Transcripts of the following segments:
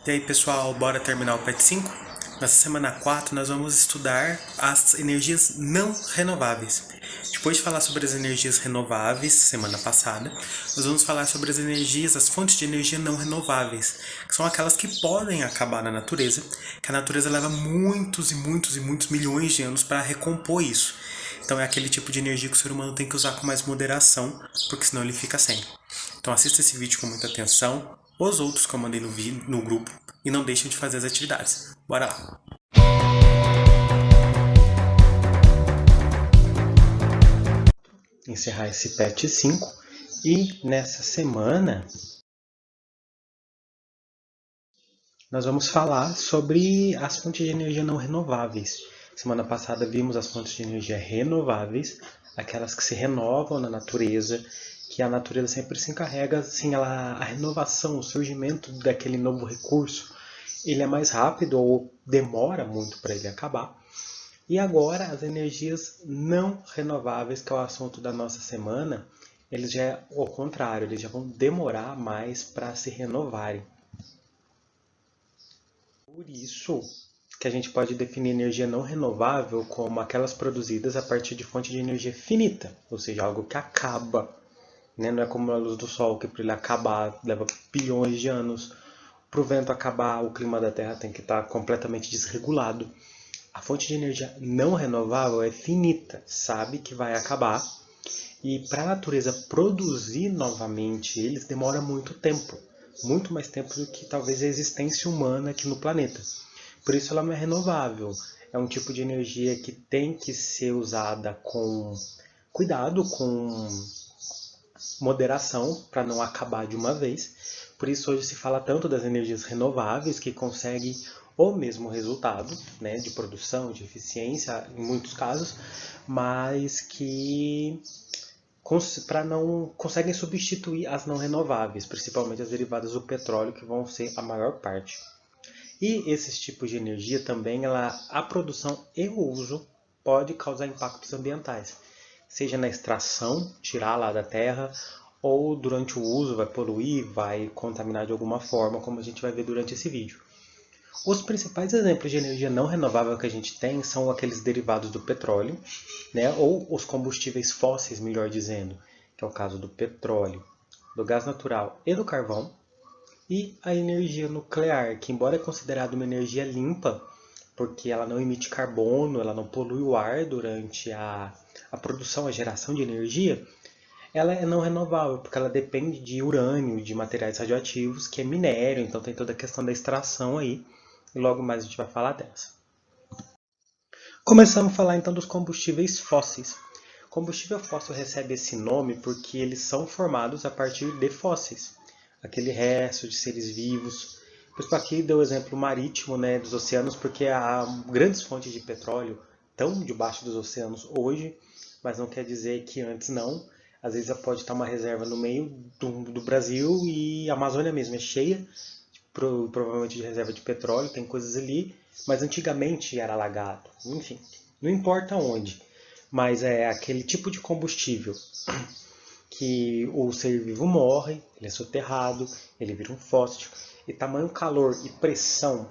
E aí pessoal, bora terminar o PET 5? Nessa semana 4 nós vamos estudar as energias não renováveis. Depois de falar sobre as energias renováveis, semana passada, nós vamos falar sobre as energias, as fontes de energia não renováveis, que são aquelas que podem acabar na natureza, que a natureza leva muitos e muitos e muitos milhões de anos para recompor isso. Então é aquele tipo de energia que o ser humano tem que usar com mais moderação, porque senão ele fica sem. Então assista esse vídeo com muita atenção, os outros que eu mandei no grupo, e não deixem de fazer as atividades. Bora lá! Encerrar esse PET 5 e nessa semana nós vamos falar sobre as fontes de energia não renováveis. Semana passada vimos as fontes de energia renováveis, aquelas que se renovam na natureza, que a natureza sempre se encarrega, assim, a renovação, o surgimento daquele novo recurso, ele é mais rápido ou demora muito para ele acabar. E agora as energias não renováveis, que é o assunto da nossa semana, eles já é o contrário, eles já vão demorar mais para se renovarem. Por isso que a gente pode definir energia não renovável como aquelas produzidas a partir de fonte de energia finita, ou seja, algo que acaba. Né? Não é como a luz do sol, que para ele acabar leva bilhões de anos. Para o vento acabar, o clima da Terra tem que estar completamente desregulado. A fonte de energia não renovável é finita, sabe que vai acabar. E para a natureza produzir novamente eles demora muito tempo. Muito mais tempo do que talvez a existência humana aqui no planeta. Por isso ela não é renovável. É um tipo de energia que tem que ser usada com cuidado, com moderação, para não acabar de uma vez. Por isso hoje se fala tanto das energias renováveis, que conseguem o mesmo resultado, né, de produção, de eficiência, em muitos casos, mas que para não conseguem substituir as não renováveis, principalmente as derivadas do petróleo, que vão ser a maior parte. E esses tipos de energia também, a produção e o uso pode causar impactos ambientais, seja na extração, tirar lá da terra, ou durante o uso vai poluir, vai contaminar de alguma forma, como a gente vai ver durante esse vídeo. Os principais exemplos de energia não renovável que a gente tem são aqueles derivados do petróleo, né, ou os combustíveis fósseis, melhor dizendo, que é o caso do petróleo, do gás natural e do carvão, e a energia nuclear, que embora é considerada uma energia limpa, porque ela não emite carbono, ela não polui o ar durante a produção, a geração de energia, ela é não renovável, porque ela depende de urânio, de materiais radioativos, que é minério, então tem toda a questão da extração aí, e logo mais a gente vai falar dessa. Começamos a falar então dos combustíveis fósseis. O combustível fóssil recebe esse nome porque eles são formados a partir de fósseis, aquele resto de seres vivos. Por isso aqui deu o exemplo marítimo, né, dos oceanos, porque há grandes fontes de petróleo estão debaixo dos oceanos hoje, mas não quer dizer que antes não. Às vezes pode estar uma reserva no meio do Brasil e a Amazônia mesmo é cheia, provavelmente de reserva de petróleo, tem coisas ali, mas antigamente era alagado. Enfim, não importa onde, mas é aquele tipo de combustível que o ser vivo morre, ele é soterrado, ele vira um fóssil, e tamanho calor e pressão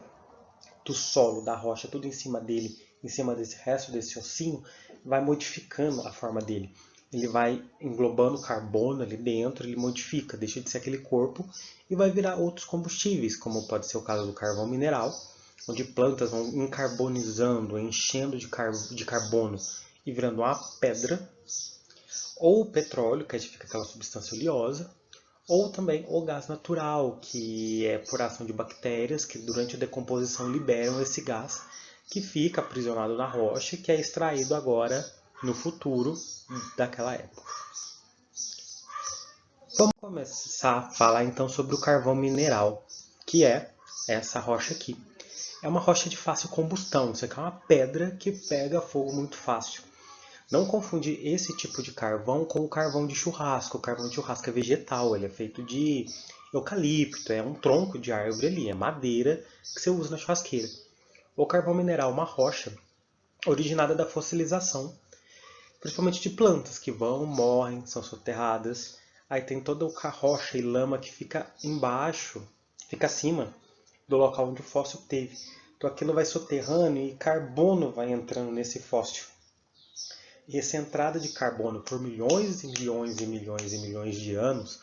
do solo, da rocha, tudo em cima dele, em cima desse resto desse ossinho, vai modificando a forma dele. Ele vai englobando carbono ali dentro, ele modifica, deixa de ser aquele corpo e vai virar outros combustíveis, como pode ser o caso do carvão mineral, onde plantas vão encarbonizando, enchendo de carbono e virando uma pedra, ou o petróleo, que fica aquela substância oleosa, ou também o gás natural, que é por ação de bactérias que durante a decomposição liberam esse gás que fica aprisionado na rocha e que é extraído agora no futuro daquela época. Vamos começar a falar então sobre o carvão mineral, que é essa rocha aqui. É uma rocha de fácil combustão, isso aqui é uma pedra que pega fogo muito fácil. Não confundir esse tipo de carvão com o carvão de churrasco. O carvão de churrasco é vegetal, ele é feito de eucalipto, é um tronco de árvore ali, é madeira que você usa na churrasqueira. O carvão mineral é uma rocha originada da fossilização, principalmente de plantas que vão, morrem, são soterradas. Aí tem toda a rocha e lama que fica embaixo, fica acima do local onde o fóssil teve. Então aquilo vai soterrando e carbono vai entrando nesse fóssil. E essa entrada de carbono por milhões e milhões e milhões e milhões de anos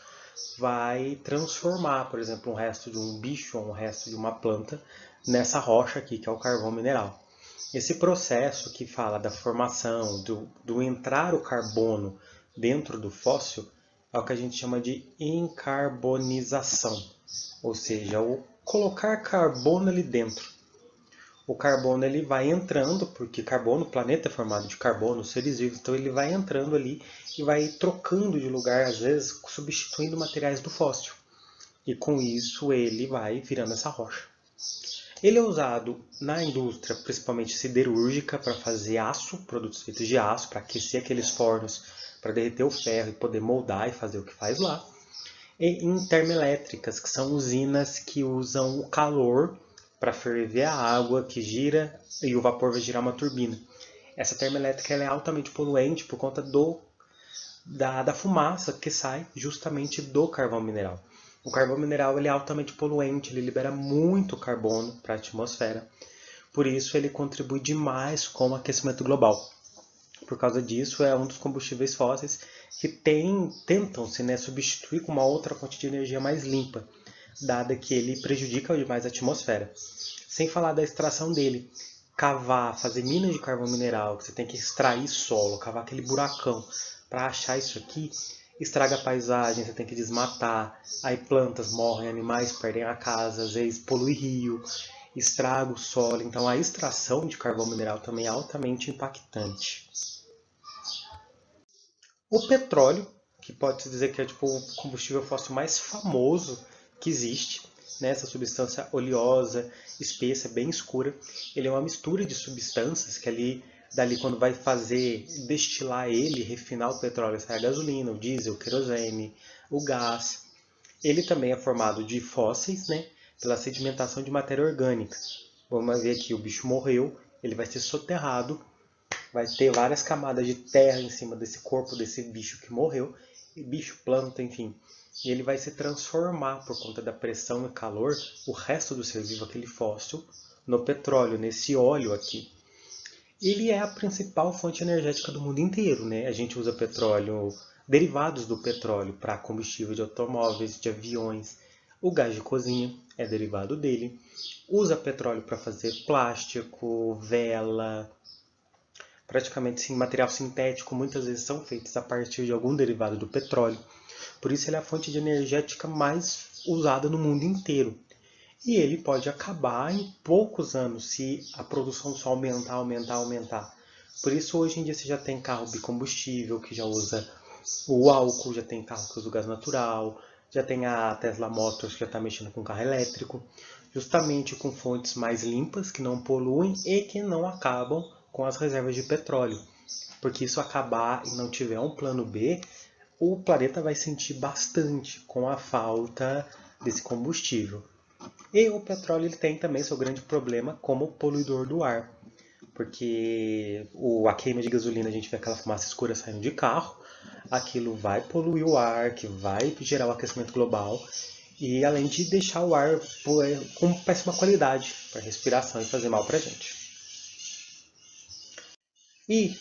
vai transformar, por exemplo, um resto de um bicho ou um resto de uma planta nessa rocha aqui, que é o carvão mineral. Esse processo que fala da formação, do entrar o carbono dentro do fóssil, é o que a gente chama de encarbonização, ou seja, o colocar carbono ali dentro. O carbono ele vai entrando, porque carbono, o planeta é formado de carbono, os seres vivos, então ele vai entrando ali e vai trocando de lugar, às vezes substituindo materiais do fóssil. E com isso ele vai virando essa rocha. Ele é usado na indústria, principalmente siderúrgica, para fazer aço, produtos feitos de aço, para aquecer aqueles fornos, para derreter o ferro e poder moldar e fazer o que faz lá. E em termoelétricas, que são usinas que usam o calor para ferver a água que gira e o vapor vai girar uma turbina. Essa termoelétrica ela é altamente poluente por conta da fumaça que sai justamente do carvão mineral. O carvão mineral ele é altamente poluente, ele libera muito carbono para a atmosfera. Por isso ele contribui demais com o aquecimento global. Por causa disso, é um dos combustíveis fósseis que tentam-se substituir com uma outra fonte de energia mais limpa, dada que ele prejudica demais a atmosfera. Sem falar da extração dele. Cavar, fazer minas de carvão mineral, que você tem que extrair solo, cavar aquele buracão para achar isso aqui, estraga a paisagem, você tem que desmatar, aí plantas morrem, animais perdem a casa, às vezes polui rio, estraga o solo. Então a extração de carvão mineral também é altamente impactante. O petróleo, que pode-se dizer que é tipo, o combustível fóssil mais famoso que existe, né? Essa substância oleosa, espessa, bem escura, ele é uma mistura de substâncias que dali quando vai fazer, destilar ele, refinar o petróleo, sai a gasolina, o diesel, o querosene, o gás. Ele também é formado de fósseis, né? Pela sedimentação de matéria orgânica. Vamos ver aqui, o bicho morreu, ele vai ser soterrado, vai ter várias camadas de terra em cima desse corpo desse bicho que morreu, bicho, planta, enfim. E ele vai se transformar por conta da pressão e calor, o resto do ser vivo, aquele fóssil, no petróleo, nesse óleo aqui. Ele é a principal fonte energética do mundo inteiro, né? A gente usa petróleo, derivados do petróleo para combustível de automóveis, de aviões. O gás de cozinha é derivado dele. Usa petróleo para fazer plástico, vela, praticamente sim, material sintético, muitas vezes são feitos a partir de algum derivado do petróleo. Por isso ele é a fonte de energética mais usada no mundo inteiro. E ele pode acabar em poucos anos se a produção só aumentar. Por isso hoje em dia você já tem carro bicombustível que já usa o álcool, já tem carro que usa o gás natural, já tem a Tesla Motors que já está mexendo com carro elétrico, justamente com fontes mais limpas, que não poluem e que não acabam com as reservas de petróleo. Porque isso acabar e não tiver um plano B, o planeta vai sentir bastante com a falta desse combustível. E o petróleo ele tem também seu grande problema como poluidor do ar. Porque a queima de gasolina, a gente vê aquela fumaça escura saindo de carro, aquilo vai poluir o ar, que vai gerar o aquecimento global, e além de deixar o ar com péssima qualidade para respiração e fazer mal para a gente. E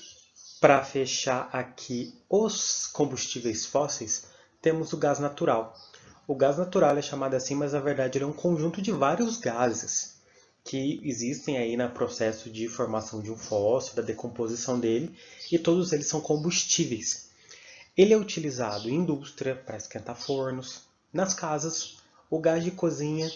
para fechar aqui os combustíveis fósseis, temos o gás natural. O gás natural é chamado assim, mas na verdade ele é um conjunto de vários gases que existem aí no processo de formação de um fóssil, da decomposição dele, e todos eles são combustíveis. Ele é utilizado em indústria para esquentar fornos, nas casas, o gás de cozinha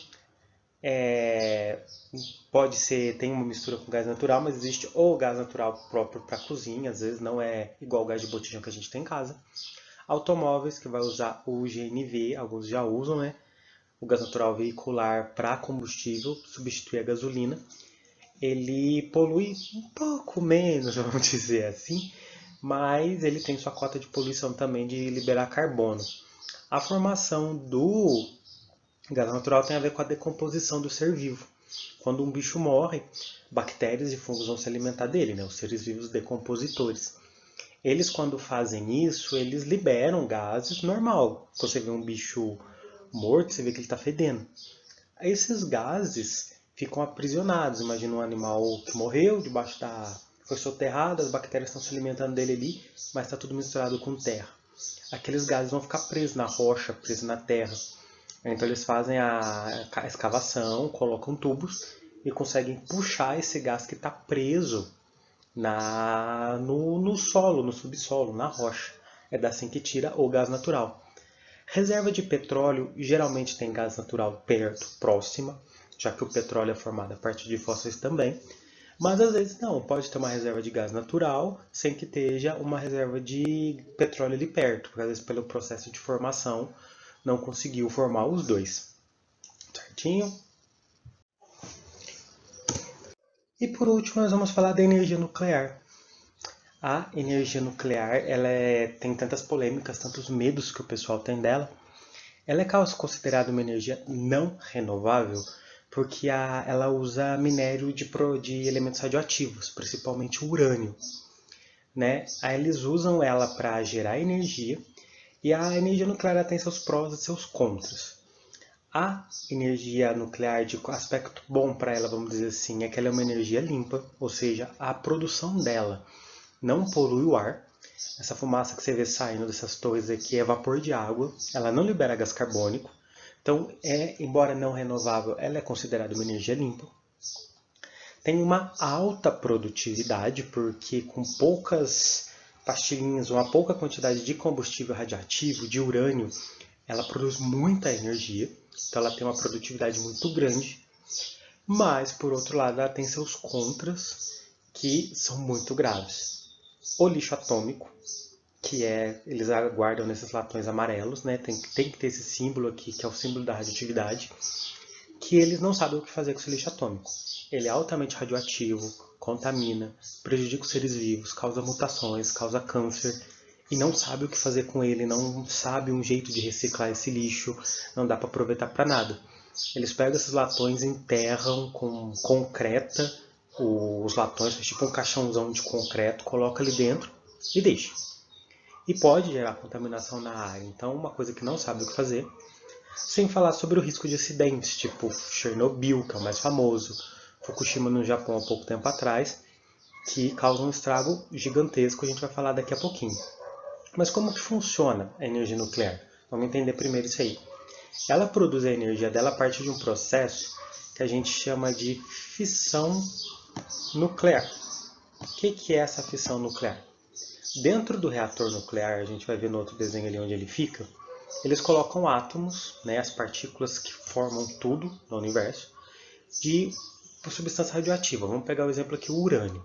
tem uma mistura com gás natural, mas existe o gás natural próprio para cozinha, às vezes não é igual o gás de botijão que a gente tem em casa. Automóveis, que vai usar o GNV, alguns já usam, né? O gás natural veicular para combustível, substitui a gasolina. Ele polui um pouco menos, vamos dizer assim, mas ele tem sua cota de poluição também de liberar carbono. A formação do gás natural tem a ver com a decomposição do ser vivo. Quando um bicho morre, bactérias e fungos vão se alimentar dele, né? Os seres vivos decompositores. Eles, quando fazem isso, eles liberam gases normal. Quando você vê um bicho morto, você vê que ele está fedendo. Esses gases ficam aprisionados. Imagina um animal que morreu debaixo da... foi soterrado, as bactérias estão se alimentando dele ali, mas está tudo misturado com terra. Aqueles gases vão ficar presos na rocha, presos na terra. Então eles fazem a escavação, colocam tubos e conseguem puxar esse gás que está preso no solo, no subsolo, na rocha. É assim que tira o gás natural. Reserva de petróleo geralmente tem gás natural perto, próxima, já que o petróleo é formado a partir de fósseis também. Mas às vezes não, pode ter uma reserva de gás natural sem que esteja uma reserva de petróleo ali perto, porque às vezes pelo processo de formação não conseguiu formar os dois. Certinho? E por último nós vamos falar da energia nuclear. A energia nuclear tem tantas polêmicas, tantos medos que o pessoal tem dela. Ela é considerada uma energia não renovável porque ela usa minério de elementos radioativos, principalmente o urânio. Né? Aí eles usam ela para gerar energia e a energia nuclear tem seus prós e seus contras. A energia nuclear, de aspecto bom para ela, vamos dizer assim, é que ela é uma energia limpa, ou seja, a produção dela não polui o ar. Essa fumaça que você vê saindo dessas torres aqui é vapor de água, ela não libera gás carbônico. Então, embora não renovável, ela é considerada uma energia limpa. Tem uma alta produtividade, porque com poucas pastilhinhas, uma pouca quantidade de combustível radioativo, de urânio, ela produz muita energia. Então ela tem uma produtividade muito grande. Mas, por outro lado, ela tem seus contras, que são muito graves. O lixo atômico, que eles guardam nesses latões amarelos, né? Tem que ter esse símbolo aqui, que é o símbolo da radioatividade, que eles não sabem o que fazer com esse lixo atômico. Ele é altamente radioativo, contamina, prejudica os seres vivos, causa mutações, causa câncer, e não sabe o que fazer com ele, não sabe um jeito de reciclar esse lixo, não dá para aproveitar para nada. Eles pegam esses latões, enterram com concreta os latões, tipo um caixãozão de concreto, coloca ali dentro e deixa. E pode gerar contaminação na área. Então, uma coisa que não sabe o que fazer. Sem falar sobre o risco de acidentes, tipo Chernobyl, que é o mais famoso, Fukushima no Japão há pouco tempo atrás, que causam um estrago gigantesco, a gente vai falar daqui a pouquinho. Mas como que funciona a energia nuclear? Vamos entender primeiro isso aí. Ela produz a energia dela a partir de um processo que a gente chama de fissão nuclear. O que é essa fissão nuclear? Dentro do reator nuclear, a gente vai ver no outro desenho ali onde ele fica, eles colocam átomos, né, as partículas que formam tudo no universo, de substância radioativa. Vamos pegar o exemplo aqui, o urânio.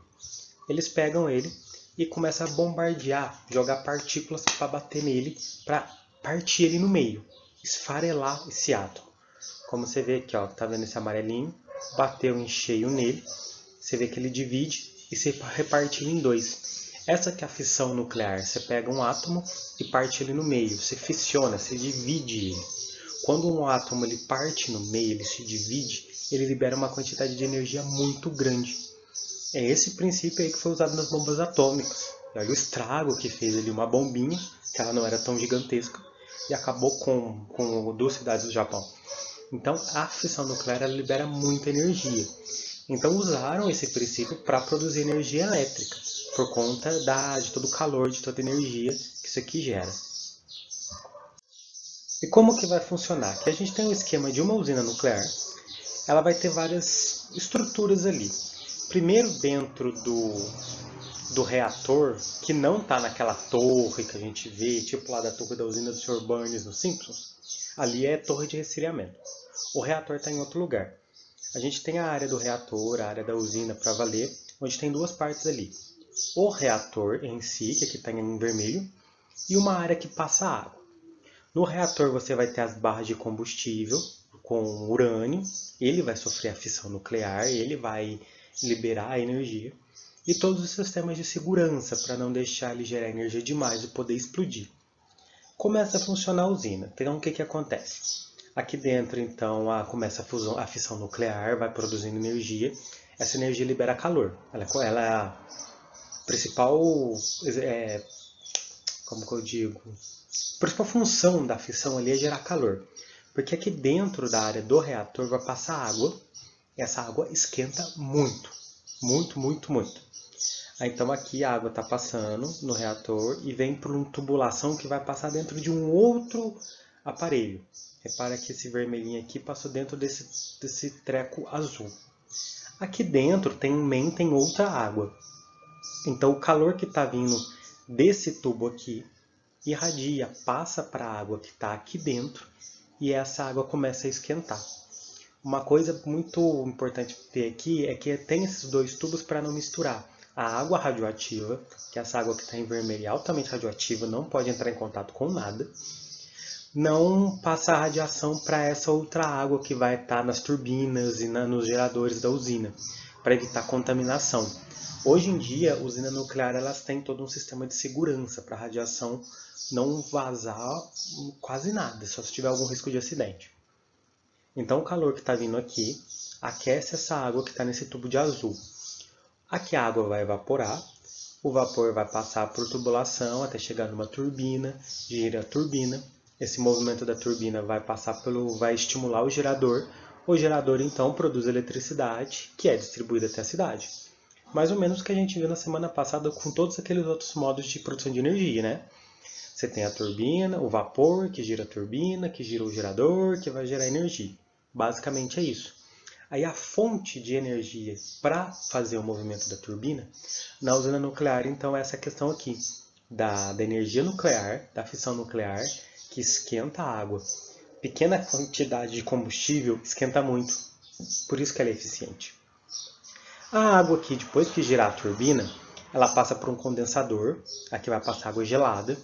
Eles pegam ele e começam a bombardear, jogar partículas para bater nele, para partir ele no meio, esfarelar esse átomo. Como você vê aqui, ó, tá vendo esse amarelinho? Bateu em cheio nele, você vê que ele divide e se repartiu em dois. Essa que é a fissão nuclear. Você pega um átomo e parte ele no meio, você fissiona, você divide ele. Quando um átomo ele parte no meio, ele se divide, ele libera uma quantidade de energia muito grande. É esse princípio aí que foi usado nas bombas atômicas. E olha o estrago que fez ali uma bombinha, que ela não era tão gigantesca, e acabou com 2 cidades do Japão. Então a fissão nuclear ela libera muita energia. Então usaram esse princípio para produzir energia elétrica, por conta de todo o calor, de toda a energia que isso aqui gera. E como que vai funcionar? Aqui a gente tem um esquema de uma usina nuclear. Ela vai ter várias estruturas ali. Primeiro dentro do reator, que não está naquela torre que a gente vê, tipo lá da torre da usina do Sr. Burns nos Simpsons. Ali é torre de resfriamento. O reator está em outro lugar. A gente tem a área do reator, a área da usina para valer, onde tem 2 partes ali. O reator em si, que aqui está em vermelho, e uma área que passa água. No reator você vai ter as barras de combustível com urânio, ele vai sofrer a fissão nuclear, ele vai liberar a energia, e todos os sistemas de segurança para não deixar ele gerar energia demais e poder explodir. Começa a funcionar a usina. Então o que acontece? Aqui dentro então começa a fissão nuclear, vai produzindo energia. Essa energia libera calor. Ela é a principal, como que eu digo? A principal função da fissão ali é gerar calor. Porque aqui dentro da área do reator vai passar água, e essa água esquenta muito, muito, muito, muito. Então aqui a água está passando no reator e vem por uma tubulação que vai passar dentro de um outro aparelho. Repara que esse vermelhinho aqui passou dentro desse treco azul. Aqui dentro tem outra água. Então o calor que está vindo desse tubo aqui irradia, passa para a água que está aqui dentro e essa água começa a esquentar. Uma coisa muito importante ter aqui é que tem esses dois tubos para não misturar. A água radioativa, que é essa água que está em vermelho é altamente radioativa, não pode entrar em contato com nada. Não passa a radiação para essa outra água que vai estar nas turbinas e nos geradores da usina, para evitar contaminação. Hoje em dia, a usina nuclear elas têm todo um sistema de segurança para a radiação não vazar quase nada, só se tiver algum risco de acidente. Então o calor que está vindo aqui aquece essa água que está nesse tubo de azul. Aqui a água vai evaporar, o vapor vai passar por tubulação até chegar numa turbina, gira a turbina. Esse movimento da turbina vai estimular o gerador então produz eletricidade que é distribuída até a cidade. Mais ou menos o que a gente viu na semana passada com todos aqueles outros modos de produção de energia, né? Você tem a turbina, o vapor que gira a turbina, que gira o gerador, que vai gerar energia. Basicamente é isso. Aí a fonte de energia para fazer o movimento da turbina, na usina nuclear, então, é essa questão aqui, da energia nuclear, da fissão nuclear, que esquenta a água. Pequena quantidade de combustível esquenta muito, por isso que ela é eficiente. A água aqui, depois que girar a turbina, ela passa por um condensador, aqui vai passar água gelada,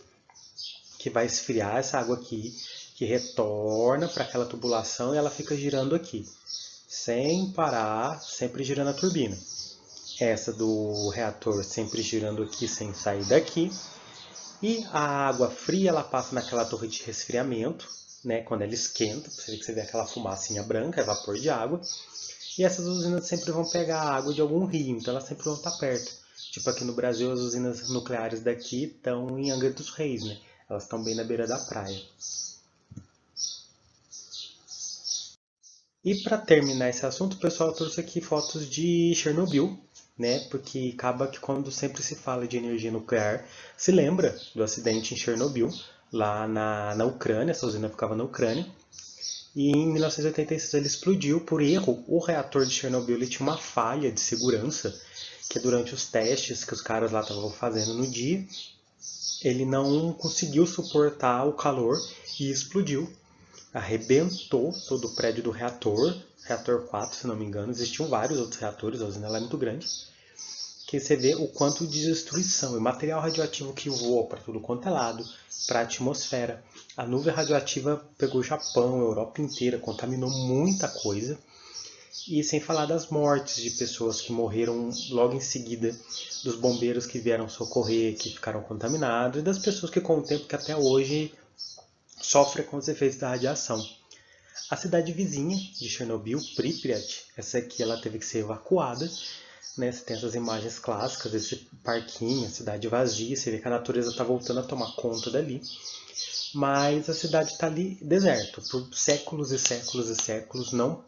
que vai esfriar essa água aqui, que retorna para aquela tubulação e ela fica girando aqui, sem parar, sempre girando a turbina. Essa do reator sempre girando aqui, sem sair daqui. E a água fria ela passa naquela torre de resfriamento, né, quando ela esquenta, você vê aquela fumacinha branca, é vapor de água. E essas usinas sempre vão pegar a água de algum rio, então elas sempre vão estar perto. Tipo aqui no Brasil, as usinas nucleares daqui estão em Angra dos Reis, né? Elas estão bem na beira da praia. E para terminar esse assunto, pessoal, eu trouxe aqui fotos de Chernobyl, né? Porque acaba que quando sempre se fala de energia nuclear, se lembra do acidente em Chernobyl, lá na Ucrânia, essa usina ficava na Ucrânia. E em 1986 ele explodiu por erro. O reator de Chernobyl ele tinha uma falha de segurança, que durante os testes que os caras lá estavam fazendo no dia, ele não conseguiu suportar o calor e explodiu. Arrebentou todo o prédio do reator 4, se não me engano. Existiam vários outros reatores, a usina é muito grande. Que você vê o quanto de destruição e material radioativo que voou para tudo quanto é lado, para a atmosfera. A nuvem radioativa pegou o Japão, a Europa inteira, contaminou muita coisa. E sem falar das mortes de pessoas que morreram logo em seguida, dos bombeiros que vieram socorrer, que ficaram contaminados, e das pessoas que com o tempo que até hoje sofrem com os efeitos da radiação. A cidade vizinha de Chernobyl, Pripyat, essa aqui ela teve que ser evacuada. Né? Você tem essas imagens clássicas, esse parquinho, a cidade vazia, você vê que a natureza está voltando a tomar conta dali. Mas a cidade está ali deserta, por séculos e séculos e séculos, não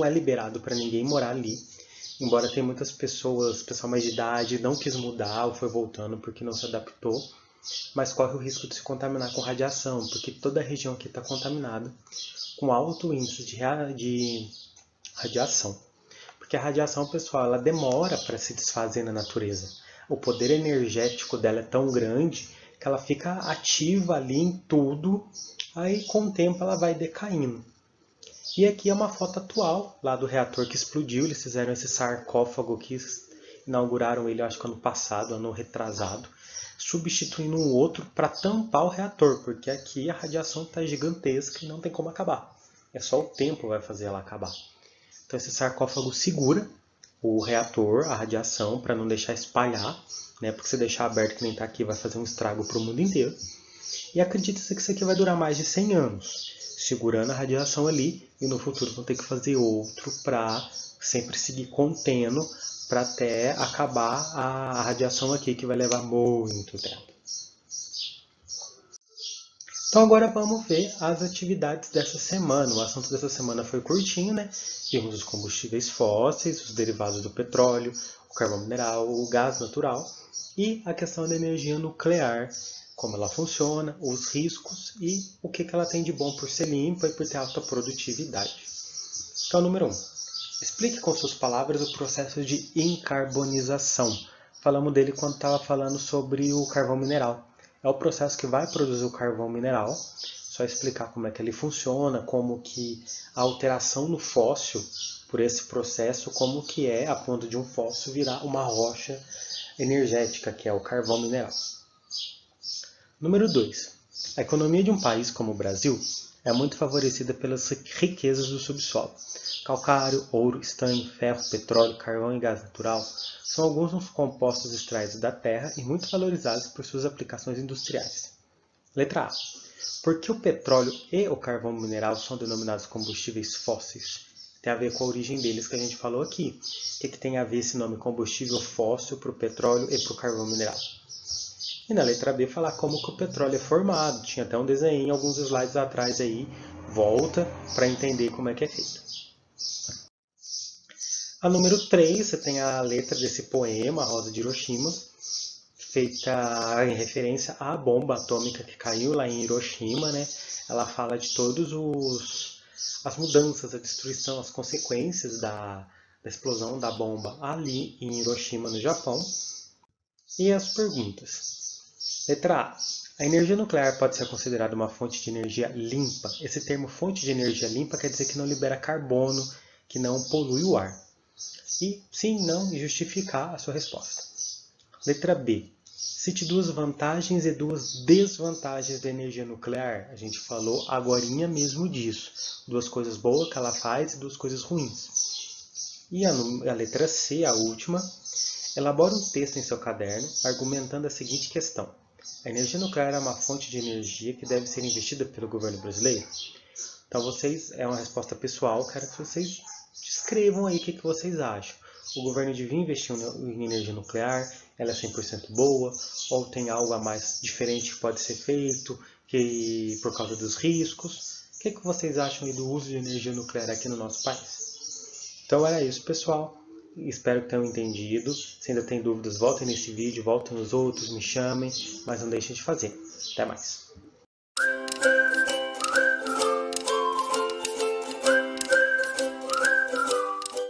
é liberado para ninguém morar ali. Embora tenha muitas pessoas, pessoal mais de idade, não quis mudar ou foi voltando porque não se adaptou. Mas corre o risco de se contaminar com radiação, porque toda a região aqui está contaminada com alto índice de radiação. Porque a radiação, pessoal, ela demora para se desfazer na natureza. O poder energético dela é tão grande que ela fica ativa ali em tudo, aí com o tempo ela vai decaindo. E aqui é uma foto atual lá do reator que explodiu, eles fizeram esse sarcófago que inauguraram ele, acho que ano passado, ano retrasado, substituindo um outro para tampar o reator, porque aqui a radiação está gigantesca e não tem como acabar. É só o tempo vai fazer ela acabar. Então esse sarcófago segura o reator, a radiação, para não deixar espalhar, né? Porque se deixar aberto que nem está aqui vai fazer um estrago para o mundo inteiro. E acredita-se que isso aqui vai durar mais de 100 anos, segurando a radiação ali, e no futuro vão ter que fazer outro para sempre seguir contendo, para até acabar a radiação aqui, que vai levar muito tempo. Então agora vamos ver as atividades dessa semana. O assunto dessa semana foi curtinho, né? Vimos os combustíveis fósseis, os derivados do petróleo, o carvão mineral, o gás natural e a questão da energia nuclear, como ela funciona, os riscos e o que ela tem de bom por ser limpa e por ter alta produtividade. Então, número 1. Explique com suas palavras o processo de encarbonização. Falamos dele quando estava falando sobre o carvão mineral. É o processo que vai produzir o carvão mineral. Só explicar como é que ele funciona, como que a alteração no fóssil, por esse processo, como que é a ponto de um fóssil virar uma rocha energética, que é o carvão mineral. Número 2. A economia de um país como o Brasil é muito favorecida pelas riquezas do subsolo. Calcário, ouro, estanho, ferro, petróleo, carvão e gás natural são alguns dos compostos extraídos da terra e muito valorizados por suas aplicações industriais. Letra A. Por que o petróleo e o carvão mineral são denominados combustíveis fósseis? Tem a ver com a origem deles que a gente falou aqui. O que tem a ver esse nome combustível fóssil para o petróleo e para o carvão mineral? E na letra B falar como que o petróleo é formado. Tinha até um desenho alguns slides atrás aí. Volta para entender como é que é feito. A número 3, você tem a letra desse poema, A Rosa de Hiroshima, feita em referência à bomba atômica que caiu lá em Hiroshima, né? Ela fala de todas as mudanças, a destruição, as consequências da explosão da bomba ali em Hiroshima, no Japão. E as perguntas. Letra A. A energia nuclear pode ser considerada uma fonte de energia limpa. Esse termo fonte de energia limpa quer dizer que não libera carbono, que não polui o ar. E sim, não, e justificar a sua resposta. Letra B. Cite duas vantagens e duas desvantagens da energia nuclear. A gente falou agorinha mesmo disso. Duas coisas boas que ela faz e duas coisas ruins. E a letra C, a última. Elabore um texto em seu caderno argumentando a seguinte questão. A energia nuclear é uma fonte de energia que deve ser investida pelo governo brasileiro? Então, é uma resposta pessoal, quero que vocês escrevam aí o que vocês acham. O governo devia investir em energia nuclear, ela é 100% boa, ou tem algo a mais diferente que pode ser feito por causa dos riscos? O que vocês acham aí do uso de energia nuclear aqui no nosso país? Então era isso, pessoal. Espero que tenham entendido. Se ainda tem dúvidas, voltem nesse vídeo, voltem nos outros, me chamem, mas não deixem de fazer. Até mais!